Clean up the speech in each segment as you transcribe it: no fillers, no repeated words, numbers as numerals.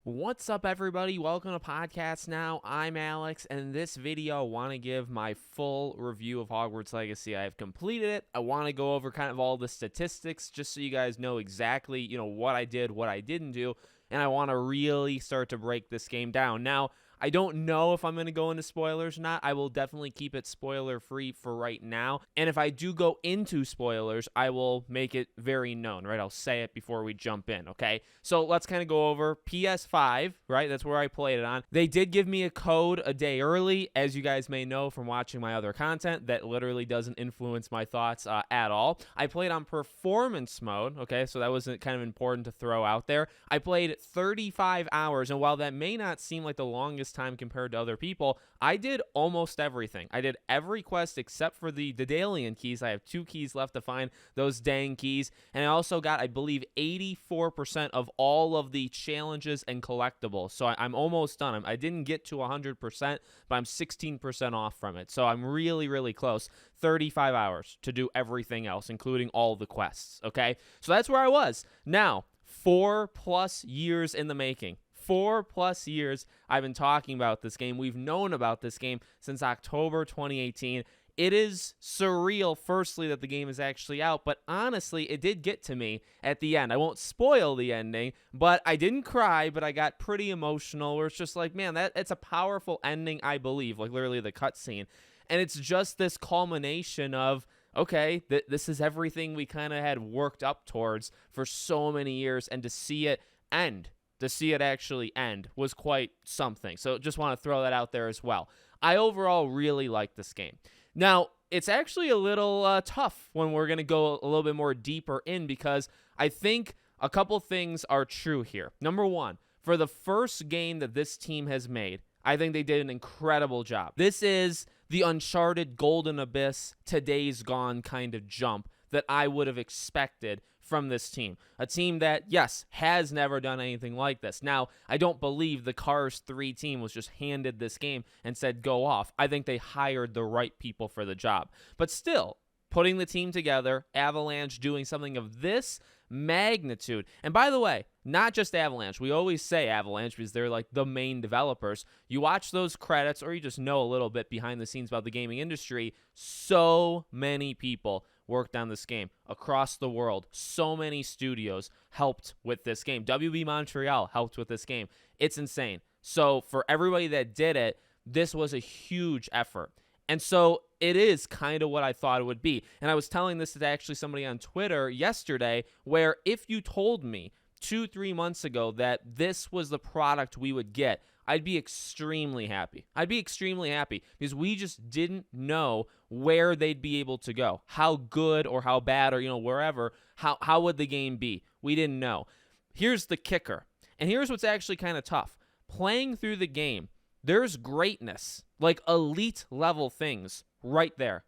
What's up, everybody? Welcome to Podcast Now. I'm Alex, and in this video, I want to give my full review of Hogwarts Legacy. I have completed it. I want to go over kind of all the statistics just so you guys know exactly, what I did, what I didn't do, and I want to really start to break this game down. Now, I don't know if I'm going to go into spoilers or not. I will definitely keep it spoiler-free for right now. And if I do go into spoilers, I will make it very known, right? I'll say it before we jump in, okay? So let's kind of go over PS5, right? That's where I played it on. They did give me a code a day early, as you guys may know from watching my other content. That literally doesn't influence my thoughts at all. I played on performance mode, okay? So that was kind of important to throw out there. I played 35 hours, and while that may not seem like the longest time compared to other people, I did almost everything. I did every quest except for the Daedalian keys. I have 2 keys left to find, those dang keys, and I also got, I believe, 84% of all of the challenges and collectibles. So I'm almost done. I didn't get to 100%, but I'm 16% off from it. So I'm really, really close. 35 hours to do everything else, including all the quests, okay? So that's where I was. Now, 4+ years in the making. 4+ years I've been talking about this game. We've known about this game since October 2018. It is surreal, firstly, that the game is actually out, but honestly, it did get to me at the end. I won't spoil the ending, but I didn't cry, but I got pretty emotional, where it's just like, man, it's a powerful ending, I believe, like literally the cutscene. And it's just this culmination of, okay, this is everything we kind of had worked up towards for so many years, and to see it end, to see it actually end, was quite something. So just want to throw that out there as well. I overall really like this game. Now, it's actually a little tough when we're going to go a little bit more deeper in, because I think a couple things are true here. Number one, for the first game that this team has made, I think they did an incredible job. This is the Uncharted Golden Abyss to Days Gone kind of jump that I would have expected from this team. A team that, yes, has never done anything like this. Now, I don't believe the Cars 3 team was just handed this game and said, go off. I think they hired the right people for the job. But still, putting the team together, Avalanche doing something of this magnitude. And by the way, not just Avalanche. We always say Avalanche because they're like the main developers. You watch those credits, or you just know a little bit behind the scenes about the gaming industry. So many people worked on this game across the world. So many studios helped with this game. WB Montreal helped with this game. It's insane. So for everybody that did it, this was a huge effort. And so it is kind of what I thought it would be. And I was telling this to actually somebody on Twitter yesterday, where if you told me 2-3 months ago that this was the product we would get, I'd be extremely happy. I'd be extremely happy because we just didn't know where they'd be able to go, how good or how bad, or wherever, how would the game be. We didn't know. Here's the kicker, and here's what's actually kind of tough. Playing through the game, there's greatness, like elite level things right there,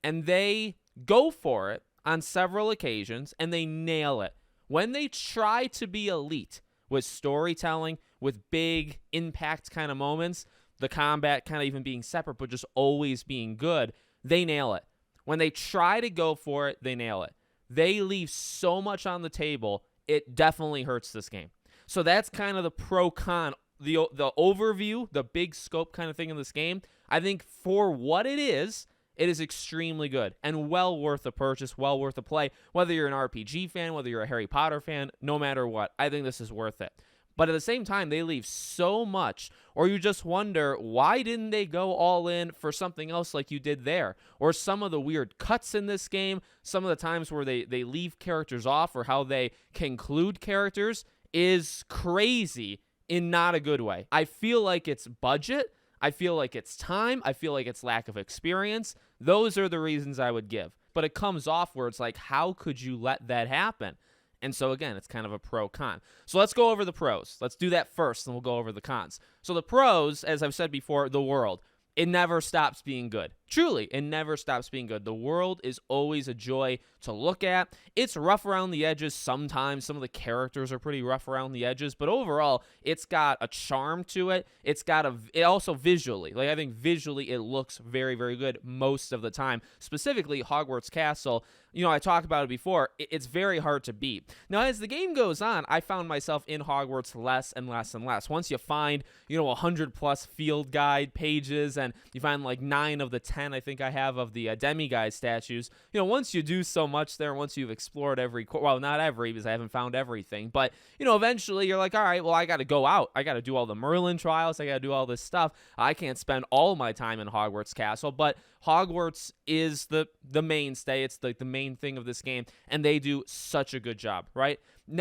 and they go for it on several occasions, and they nail it. When they try to be elite with storytelling, with big impact kind of moments, the combat kind of even being separate, but just always being good, they nail it. When they try to go for it, they nail it. They leave so much on the table, it definitely hurts this game. So that's kind of the pro-con, the overview, the big scope kind of thing in this game. I think for what it is extremely good and well worth a purchase, well worth a play. Whether you're an RPG fan, whether you're a Harry Potter fan, no matter what, I think this is worth it. But at the same time, they leave so much, or you just wonder, why didn't they go all in for something else like you did there? Or some of the weird cuts in this game, some of the times where they leave characters off, or how they conclude characters, is crazy in not a good way. I feel like it's budget. I feel like it's time. I feel like it's lack of experience. Those are the reasons I would give. But it comes off where it's like, how could you let that happen? And so, again, it's kind of a pro-con. So let's go over the pros. Let's do that first, and we'll go over the cons. So the pros, as I've said before, the world. It never stops being good. Truly, it never stops being good. The world is always a joy to look at. It's rough around the edges sometimes. Some of the characters are pretty rough around the edges, but overall, it's got a charm to it. It also visually, like I think visually it looks very, very good most of the time. Specifically, Hogwarts Castle, I talked about it before. It's very hard to beat. Now, as the game goes on, I found myself in Hogwarts less and less and less. Once you find, 100 plus field guide pages, and you find like 9 of the 10 I think I have of the demiguise statues, once you do so much there, once you've explored not every, because I haven't found everything, but, eventually you're like, all right, well, I got to go out. I got to do all the Merlin trials. I got to do all this stuff. I can't spend all my time in Hogwarts Castle, but Hogwarts is the mainstay. It's like the main thing of this game, and they do such a good job, right?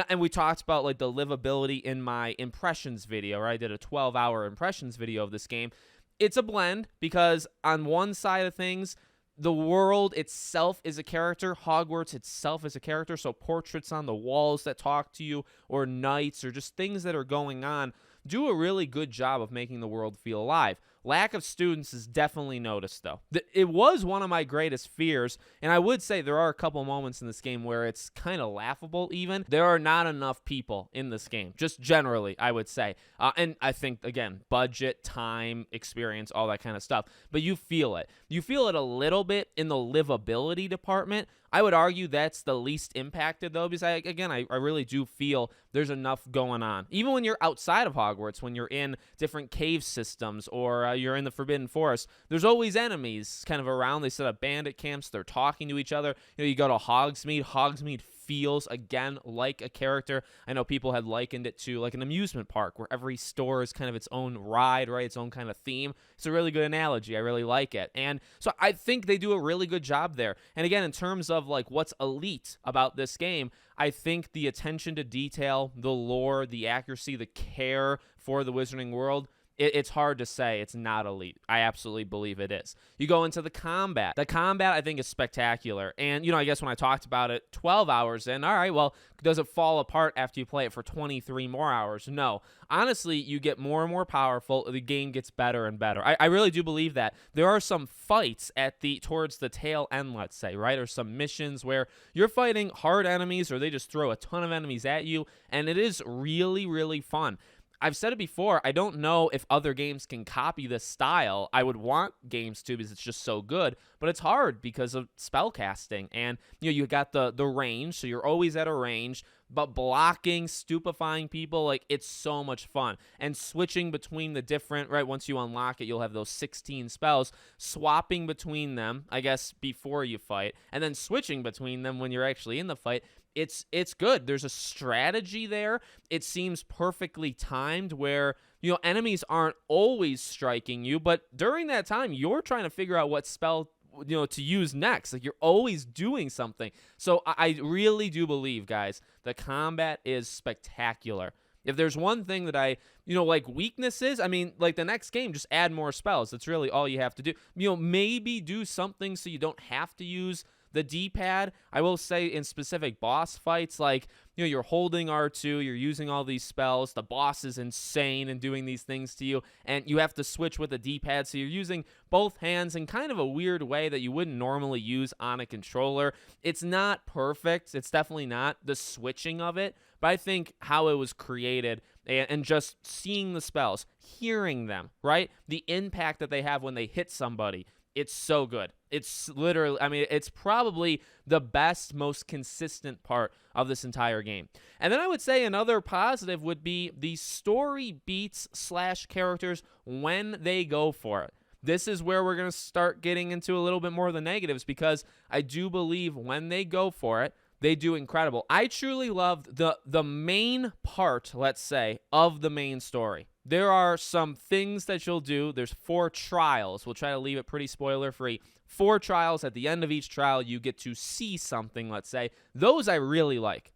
And we talked about like the livability in my impressions video, right? I did a 12-hour impressions video of this game. It's a blend because on one side of things, the world itself is a character. Hogwarts itself is a character. So portraits on the walls that talk to you, or knights, or just things that are going on, do a really good job of making the world feel alive. Lack of students is definitely noticed, though. It was one of my greatest fears, and I would say there are a couple moments in this game where it's kind of laughable even. There are not enough people in this game, just generally, I would say. And I think, again, budget, time, experience, all that kind of stuff. But you feel it. You feel it a little bit in the livability department. I would argue that's the least impacted, though, because, I really do feel there's enough going on. Even when you're outside of Hogwarts, when you're in different cave systems, or you're in the Forbidden Forest, there's always enemies kind of around. They set up bandit camps. They're talking to each other. You go to Hogsmeade. Hogsmeade feels, again, like a character. I know people had likened it to like an amusement park where every store is kind of its own ride, right? Its own kind of theme. It's a really good analogy. I really like it. And so I think they do a really good job there. And again, in terms of like what's elite about this game, I think the attention to detail, the lore, the accuracy, the care for the Wizarding World, it's hard to say it's not elite. I absolutely believe it is. You go into the combat. The combat, I think, is spectacular. And, I guess when I talked about it 12 hours in, all right, well, does it fall apart after you play it for 23 more hours? No. Honestly, you get more and more powerful. The game gets better and better. I really do believe that. There are some fights towards the tail end, let's say, right? Or some missions where you're fighting hard enemies, or they just throw a ton of enemies at you, and it is really, really fun. I've said it before, I don't know if other games can copy this style. I would want games to, because it's just so good, but it's hard because of spellcasting. And, you got the range, so you're always at a range, but blocking, stupefying people, like, it's so much fun. And switching between the different, right, once you unlock it, you'll have those 16 spells, swapping between them, I guess, before you fight, and then switching between them when you're actually in the fight. It's good. There's a strategy there. It seems perfectly timed where, enemies aren't always striking you, but during that time, you're trying to figure out what spell, to use next. Like, you're always doing something. So I really do believe, guys, the combat is spectacular. If there's one thing that I, like weaknesses, I mean, like the next game, just add more spells. That's really all you have to do. Maybe do something so you don't have to use the D-pad. I will say in specific boss fights, like, you're holding R2, you're using all these spells, the boss is insane and doing these things to you, and you have to switch with the D-pad, so you're using both hands in kind of a weird way that you wouldn't normally use on a controller. It's not perfect. It's definitely not the switching of it, but I think how it was created and just seeing the spells, hearing them, right? The impact that they have when they hit somebody, it's so good. It's literally, it's probably the best, most consistent part of this entire game. And then I would say another positive would be the story beats / characters when they go for it. This is where we're going to start getting into a little bit more of the negatives, because I do believe when they go for it, they do incredible. I truly loved the main part, let's say, of the main story. There are some things that you'll do. There's 4 trials. We'll try to leave it pretty spoiler-free. 4 trials. At the end of each trial, you get to see something, let's say. Those I really like.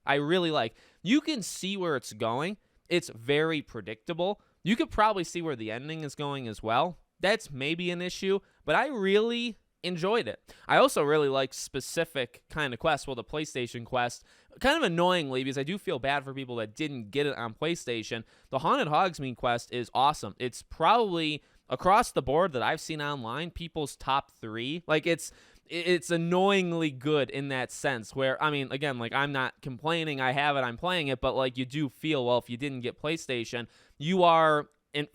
You can see where it's going. It's very predictable. You could probably see where the ending is going as well. That's maybe an issue, but I really enjoyed it. I also really like specific kind of quests. Well, the PlayStation quest, kind of annoyingly, because I do feel bad for people that didn't get it on PlayStation, the Haunted Hogsmeade quest is awesome. It's probably across the board that I've seen online, people's top 3, like it's annoyingly good in that sense where, I mean, again, like I'm not complaining, I have it, I'm playing it, but like you do feel, well, if you didn't get PlayStation, you are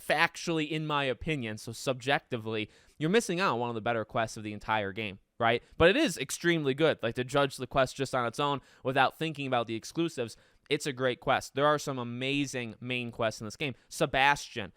factually, in my opinion, so subjectively, you're missing out on one of the better quests of the entire game, right? But it is extremely good. Like, to judge the quest just on its own without thinking about the exclusives, it's a great quest. There are some amazing main quests in this game. Sebastian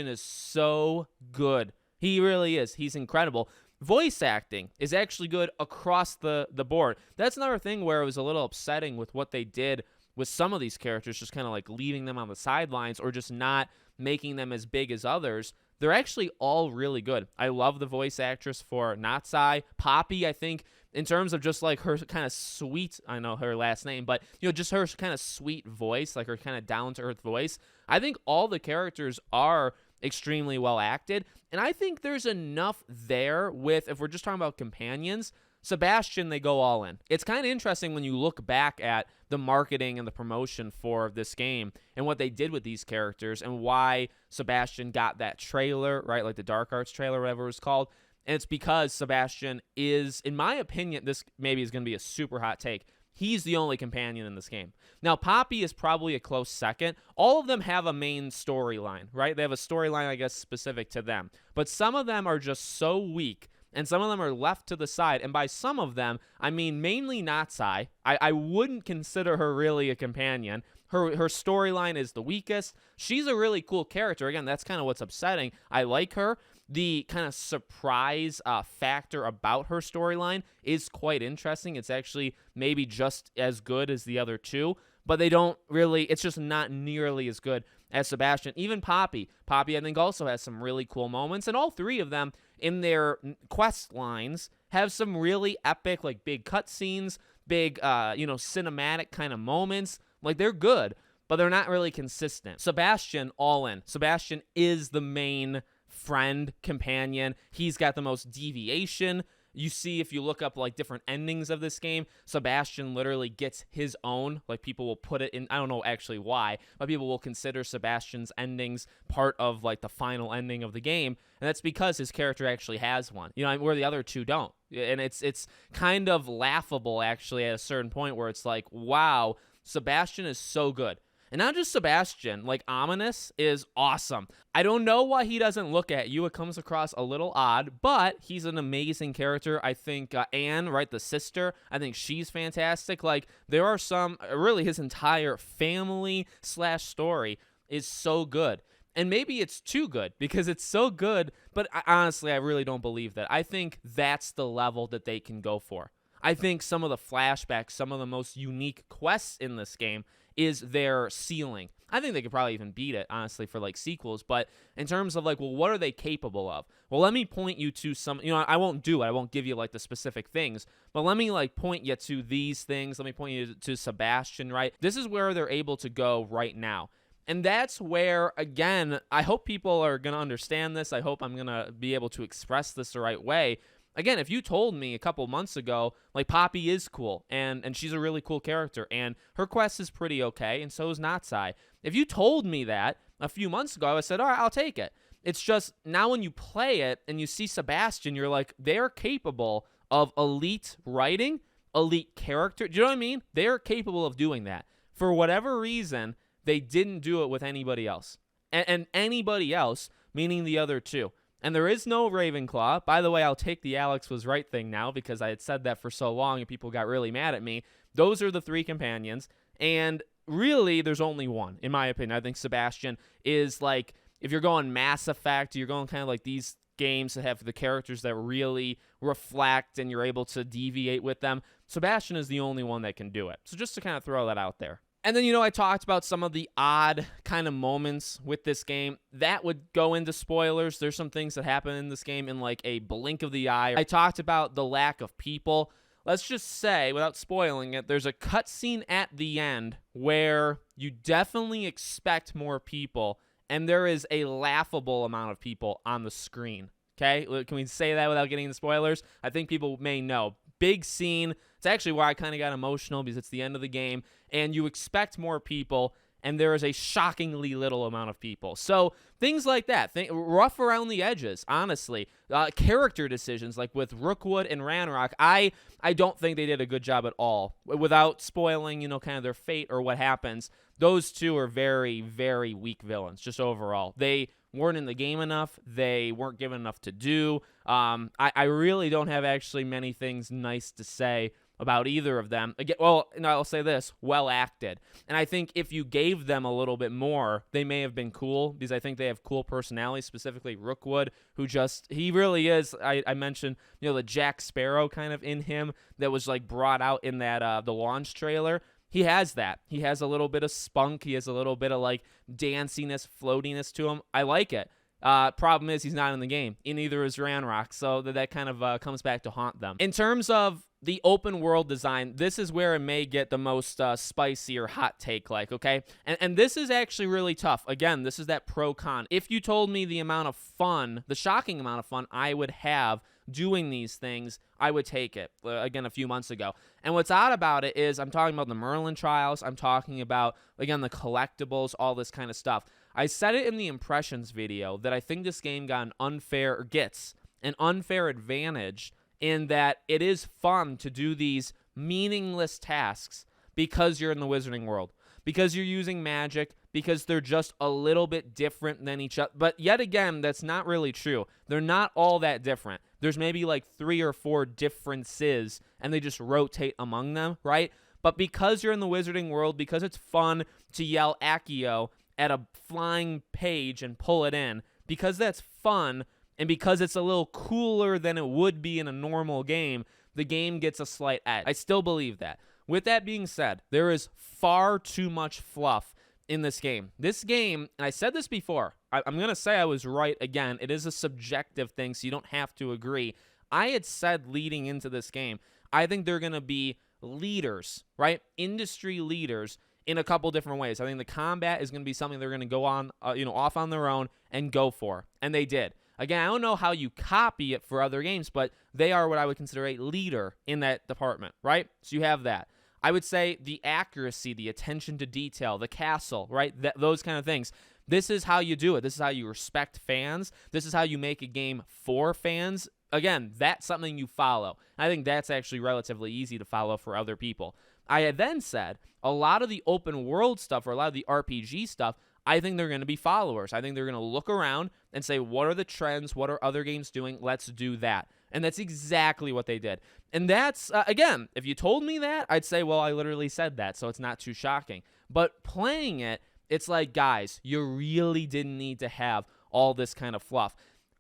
is so good. He really is. He's incredible. Voice acting is actually good across the board. That's another thing where it was a little upsetting with what they did with some of these characters, just kind of like leaving them on the sidelines or just not making them as big as others. They're actually all really good. I love the voice actress for Natsai. Poppy, I think, in terms of just like her kind of sweet, I know her last name, but just her kind of sweet voice, like her kind of down-to-earth voice. I think all the characters are extremely well acted, and I think there's enough there with, if we're just talking about companions, Sebastian, they go all in. It's kind of interesting when you look back at the marketing and the promotion for this game and what they did with these characters and why Sebastian got that trailer, right? Like the Dark Arts trailer, whatever it was called. And it's because Sebastian is, in my opinion, this maybe is going to be a super hot take, he's the only companion in this game. Now, Poppy is probably a close second. All of them have a main storyline, right? They have a storyline, I guess, specific to them. But some of them are just so weak, and some of them are left to the side. And by some of them, I mean mainly Natsai. I wouldn't consider her really a companion. Her storyline is the weakest. She's a really cool character. Again, that's kind of what's upsetting. I like her. The kind of surprise factor about her storyline is quite interesting. It's actually maybe just as good as the other two, but they don't really, it's just not nearly as good as Sebastian. Even Poppy, I think, also has some really cool moments, and all three of them in their quest lines have some really epic, like, big cutscenes, big, cinematic kind of moments. Like, they're good, but they're not really consistent. Sebastian, all in. Sebastian is the main friend, companion. He's got the most deviation. You see, if you look up like different endings of this game, Sebastian literally gets his own. Like, people will put it in, I don't know actually why, but people will consider Sebastian's endings part of like the final ending of the game, and that's because his character actually has one, where the other two don't. And it's kind of laughable actually at a certain point where it's like, wow, Sebastian is so good. And not just Sebastian, like Ominous is awesome. I don't know why he doesn't look at you. It comes across a little odd, but he's an amazing character. I think Anne, right, the sister, I think she's fantastic. Like, there are some, really his entire family / story is so good. And maybe it's too good because it's so good, but honestly, I really don't believe that. I think that's the level that they can go for. I think some of the flashbacks, some of the most unique quests in this game is their ceiling. I think they could probably even beat it, honestly, for like sequels. But in terms of like, well, what are they capable of? Well, let me point you to some, I won't do it. I won't give you like the specific things, but let me like point you to these things. Let me point you to Sebastian, right? This is where they're able to go right now. And that's where, again, I hope people are going to understand this. I hope I'm going to be able to express this the right way. Again, if you told me a couple months ago, like, Poppy is cool, and she's a really cool character, and her quest is pretty okay, and so is Natsai. If you told me that a few months ago, I would have said, all right, I'll take it. It's just, now when you play it, and you see Sebastian, you're like, they're capable of elite writing, elite character. Do you know what I mean? They're capable of doing that. For whatever reason, they didn't do it with anybody else. And anybody else, meaning the other two. And there is no Ravenclaw. By the way, I'll take the Alex was right thing now because I had said that for so long and people got really mad at me. Those are the three companions. And really, there's only one, in my opinion. I think Sebastian is like, if you're going Mass Effect, you're going kind of like these games that have the characters that really reflect and you're able to deviate with them. Sebastian is the only one that can do it. So just to kind of throw that out there. And then, I talked about some of the odd kind of moments with this game. That would go into spoilers. There's some things that happen in this game in like a blink of the eye. I talked about the lack of people. Let's just say, without spoiling it, there's a cutscene at the end where you definitely expect more people, and there is a laughable amount of people on the screen. Okay? Can we say that without getting into spoilers? I think people may know. Big scene. It's actually why I kind of got emotional because it's the end of the game, and you expect more people, and there is a shockingly little amount of people. So things like that, rough around the edges, honestly. Character decisions, like with Rookwood and Ranrock, I don't think they did a good job at all. Without spoiling, kind of their fate or what happens, those two are very, very weak villains, just overall. They weren't in the game enough. They weren't given enough to do. I really don't have actually many things nice to say about either of them. Again, well, I'll say this, well acted. And I think if you gave them a little bit more, they may have been cool, because I think they have cool personalities, specifically Rookwood, who he really is, I mentioned, the Jack Sparrow kind of in him that was like brought out in that the launch trailer. He has that. He has a little bit of spunk. He has a little bit of like danciness, floatiness to him. I like it. Problem is he's not in the game, and neither is Ranrock, so that kind of comes back to haunt them. In terms of the open world design, this is where it may get the most spicy or hot take, okay? And this is actually really tough. Again, this is that pro-con. If you told me the amount of fun, the shocking amount of fun I would have doing these things, I would take it, again, a few months ago. And what's odd about it is I'm talking about the Merlin trials. I'm talking about, again, the collectibles, all this kind of stuff. I said it in the impressions video that I think this game gets an unfair advantage in that it is fun to do these meaningless tasks because you're in the wizarding world, because you're using magic, because they're just a little bit different than each other. But yet again, that's not really true. They're not all that different. There's maybe like 3 or 4 differences, and they just rotate among them, right? But because you're in the wizarding world, because it's fun to yell Accio at a flying page and pull it in, because that's fun, and because it's a little cooler than it would be in a normal game, the game gets a slight edge. I still believe that. With that being said, there is far too much fluff in this game. This game, and I said this before, I'm going to say I was right again. It is a subjective thing, so you don't have to agree. I had said leading into this game, I think they're going to be leaders, right? Industry leaders in a couple different ways. I think the combat is going to be something they're going to go on, off on their own and go for, and they did. Again, I don't know how you copy it for other games, but they are what I would consider a leader in that department, right? So you have that. I would say the accuracy, the attention to detail, the castle, right? Those kind of things. This is how you do it. This is how you respect fans. This is how you make a game for fans. Again, that's something you follow. I think that's actually relatively easy to follow for other people. I had then said a lot of the open world stuff, or a lot of the RPG stuff, I think they're going to be followers. I think they're going to look around and say, what are the trends? What are other games doing? Let's do that. And that's exactly what they did. And that's, again, if you told me that, I'd say, well, I literally said that, so it's not too shocking. But playing it, it's like, guys, you really didn't need to have all this kind of fluff.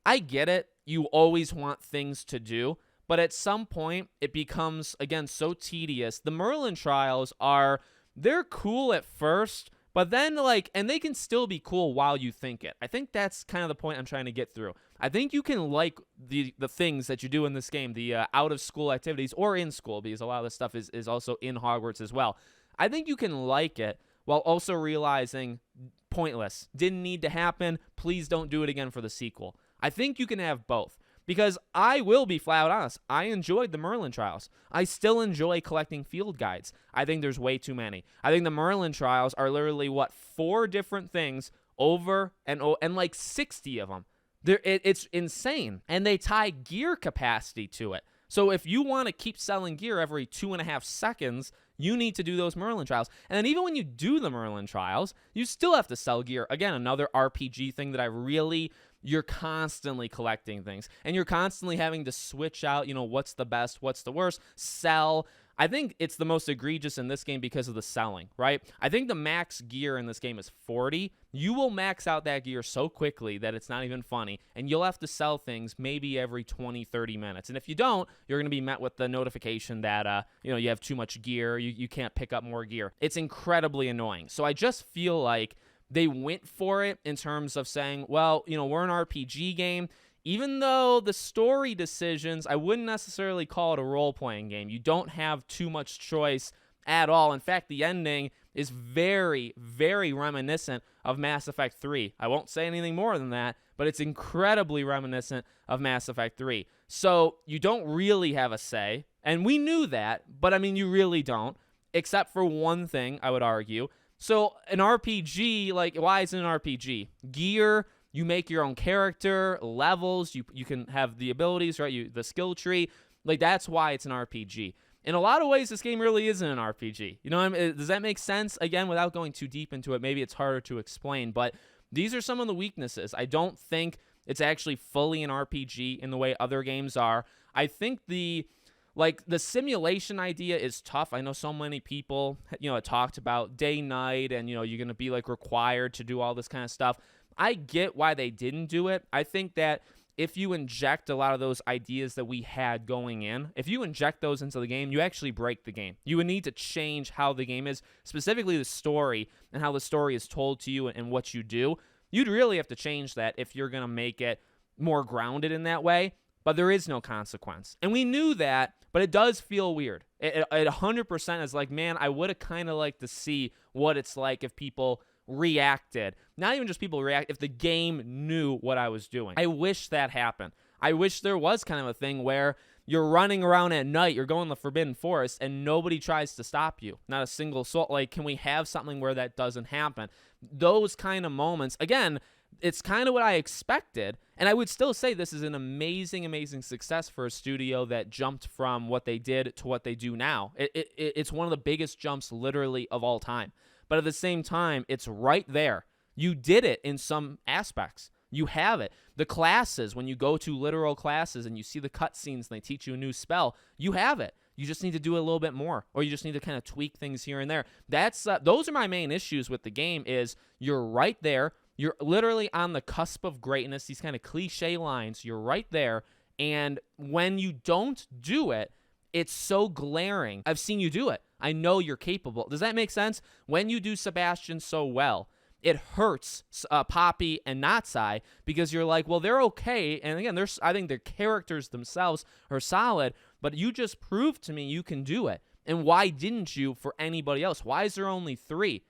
I get it. You always want things to do. But at some point, it becomes, again, so tedious. The Merlin trials they're cool at first, but then, and they can still be cool while you think it. I think that's kind of the point I'm trying to get through. I think you can like the things that you do in this game, the out-of-school activities, or in school, because a lot of this stuff is also in Hogwarts as well. I think you can like it while also realizing pointless. Didn't need to happen. Please don't do it again for the sequel. I think you can have both. Because I will be flat out honest, I enjoyed the Merlin trials. I still enjoy collecting field guides. I think there's way too many. I think the Merlin trials are literally, 4 different things over and 60 of them. It's insane. And they tie gear capacity to it. So if you want to keep selling gear every 2.5 seconds, you need to do those Merlin trials. And then even when you do the Merlin trials, you still have to sell gear. Again, another RPG thing that you're constantly collecting things, and you're constantly having to switch out, what's the best, what's the worst, sell. I think it's the most egregious in this game because of the selling, right? I think the max gear in this game is 40. You will max out that gear so quickly that it's not even funny, and you'll have to sell things maybe every 20, 30 minutes. And if you don't, you're going to be met with the notification that, you have too much gear, you can't pick up more gear. It's incredibly annoying. So I just feel like they went for it in terms of saying, well, we're an RPG game. Even though the story decisions, I wouldn't necessarily call it a role-playing game. You don't have too much choice at all. In fact, the ending is very, very reminiscent of Mass Effect 3. I won't say anything more than that, but it's incredibly reminiscent of Mass Effect 3. So you don't really have a say, and we knew that, but you really don't, except for one thing, I would argue. So an RPG, like, why is it an RPG? Gear, you make your own character, levels, you can have the abilities, right? The skill tree. Like, that's why it's an RPG. In a lot of ways, this game really isn't an RPG. You know what I mean? Does that make sense? Again, without going too deep into it, maybe it's harder to explain, but these are some of the weaknesses. I don't think it's actually fully an RPG in the way other games are. I think the simulation idea is tough. I know so many people, talked about day, night, and, you're going to be like required to do all this kind of stuff. I get why they didn't do it. I think that if you inject a lot of those ideas that we had going in, if you inject those into the game, you actually break the game. You would need to change how the game is, specifically the story and how the story is told to you and what you do. You'd really have to change that if you're going to make it more grounded in that way, but there is no consequence. And we knew that, but it does feel weird. It 100% is like, man, I would have kind of liked to see what it's like if people reacted. Not even just people react, if the game knew what I was doing. I wish that happened. I wish there was kind of a thing where you're running around at night, you're going to the Forbidden Forest, and nobody tries to stop you. Not a single soul. Like, can we have something where that doesn't happen? Those kind of moments, again, it's kind of what I expected, and I would still say this is an amazing, amazing success for a studio that jumped from what they did to what they do now. It's one of the biggest jumps literally of all time. But at the same time, it's right there. You did it in some aspects. You have it. The classes, when you go to literal classes and you see the cutscenes and they teach you a new spell, you have it. You just need to do it a little bit more, or you just need to kind of tweak things here and there. Those are my main issues with the game. Is you're right there. You're literally on the cusp of greatness. These kind of cliche lines. You're right there, and when you don't do it, it's so glaring. I've seen you do it. I know you're capable. Does that make sense? When you do Sebastian so well, it hurts Poppy and Natsai because you're like, well, they're okay. And again, I think their characters themselves are solid, but you just proved to me you can do it. And why didn't you for anybody else? Why is there only 3?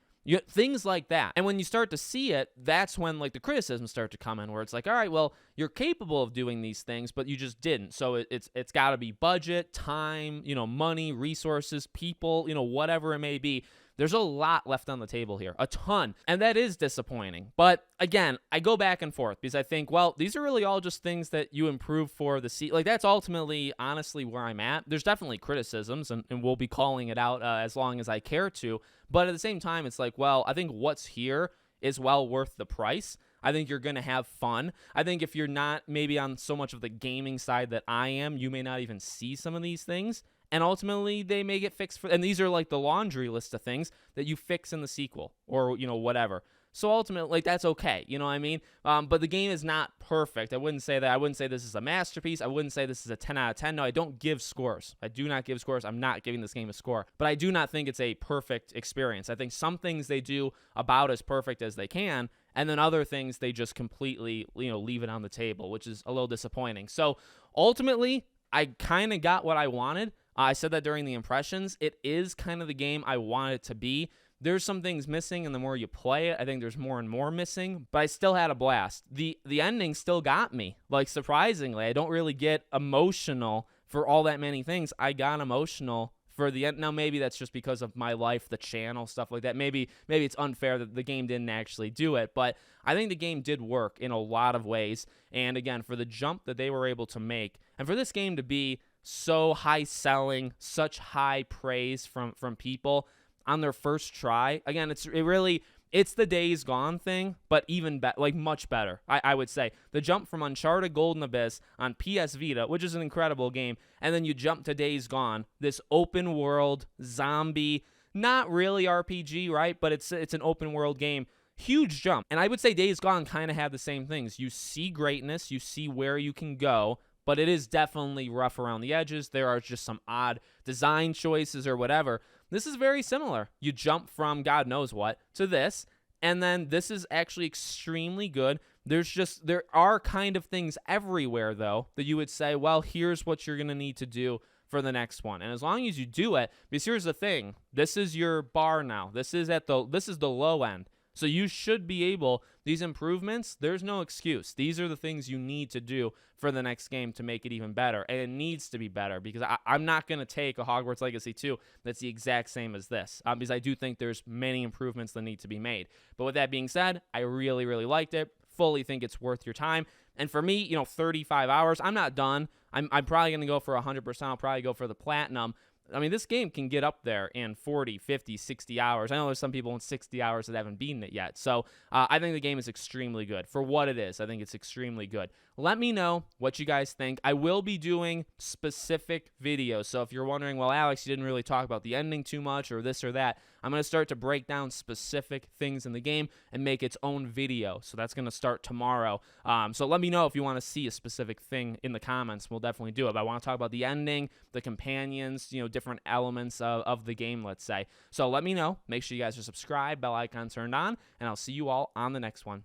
Things like that. And when you start to see it, that's when like the criticisms start to come in, where it's like, all right, well, you're capable of doing these things, but you just didn't. So it's got to be budget, time, money, resources, people, whatever it may be. There's a lot left on the table here, a ton, and that is disappointing. But again, I go back and forth because I think, well, these are really all just things that you improve for the like that's ultimately, honestly, where I'm at. There's definitely criticisms, and we'll be calling it out as long as I care to. But at the same time, it's like, well, I think what's here is well worth the price. I think you're going to have fun. I think if you're not maybe on so much of the gaming side that I am, you may not even see some of these things. And ultimately, they may get fixed and these are like the laundry list of things that you fix in the sequel or, whatever. So ultimately, like, that's okay. You know what I mean? But the game is not perfect. I wouldn't say that. I wouldn't say this is a masterpiece. I wouldn't say this is a 10 out of 10. No, I don't give scores. I do not give scores. I'm not giving this game a score. But I do not think it's a perfect experience. I think some things they do about as perfect as they can, and then other things they just completely, leave it on the table, which is a little disappointing. So ultimately, I kind of got what I wanted. I said that during the impressions. It is kind of the game I want it to be. There's some things missing, and the more you play it, I think there's more and more missing, but I still had a blast. The ending still got me. Like, surprisingly, I don't really get emotional for all that many things. I got emotional for the end. Now, maybe that's just because of my life, the channel, stuff like that. Maybe it's unfair that the game didn't actually do it, but I think the game did work in a lot of ways. And again, for the jump that they were able to make, and for this game to be so high selling, such high praise from people on their first try. Again, it's the Days Gone thing, but even much better. I would say the jump from Uncharted Golden Abyss on PS Vita, which is an incredible game, and then you jump to Days Gone, this open world zombie, not really RPG, right? But it's an open world game. Huge jump. And I would say Days Gone kind of had the same things. You see greatness, you see where you can go, but it is definitely rough around the edges. There are just some odd design choices or whatever. This is very similar. You jump from God knows what to this, and then this is actually extremely good. There are kind of things everywhere, though, that you would say, well, here's what you're going to need to do for the next one. And as long as you do it, because here's the thing, this is your bar now. This is the low end. So you should be able, these improvements, there's no excuse. These are the things you need to do for the next game to make it even better. And it needs to be better, because I'm not going to take a Hogwarts Legacy 2 that's the exact same as this, because I do think there's many improvements that need to be made. But with that being said, I really, really liked it. Fully think it's worth your time. And for me, 35 hours, I'm not done. I'm probably going to go for 100%. I'll probably go for the platinum. I mean, this game can get up there in 40, 50, 60 hours. I know there's some people in 60 hours that haven't beaten it yet. So I think the game is extremely good. For what it is, I think it's extremely good. Let me know what you guys think. I will be doing specific videos. So if you're wondering, well, Alex, you didn't really talk about the ending too much or this or that, I'm going to start to break down specific things in the game and make its own video. So that's going to start tomorrow. So let me know if you want to see a specific thing in the comments. We'll definitely do it. But I want to talk about the ending, the companions, different elements of the game, let's say. So let me know. Make sure you guys are subscribed, bell icon turned on, and I'll see you all on the next one.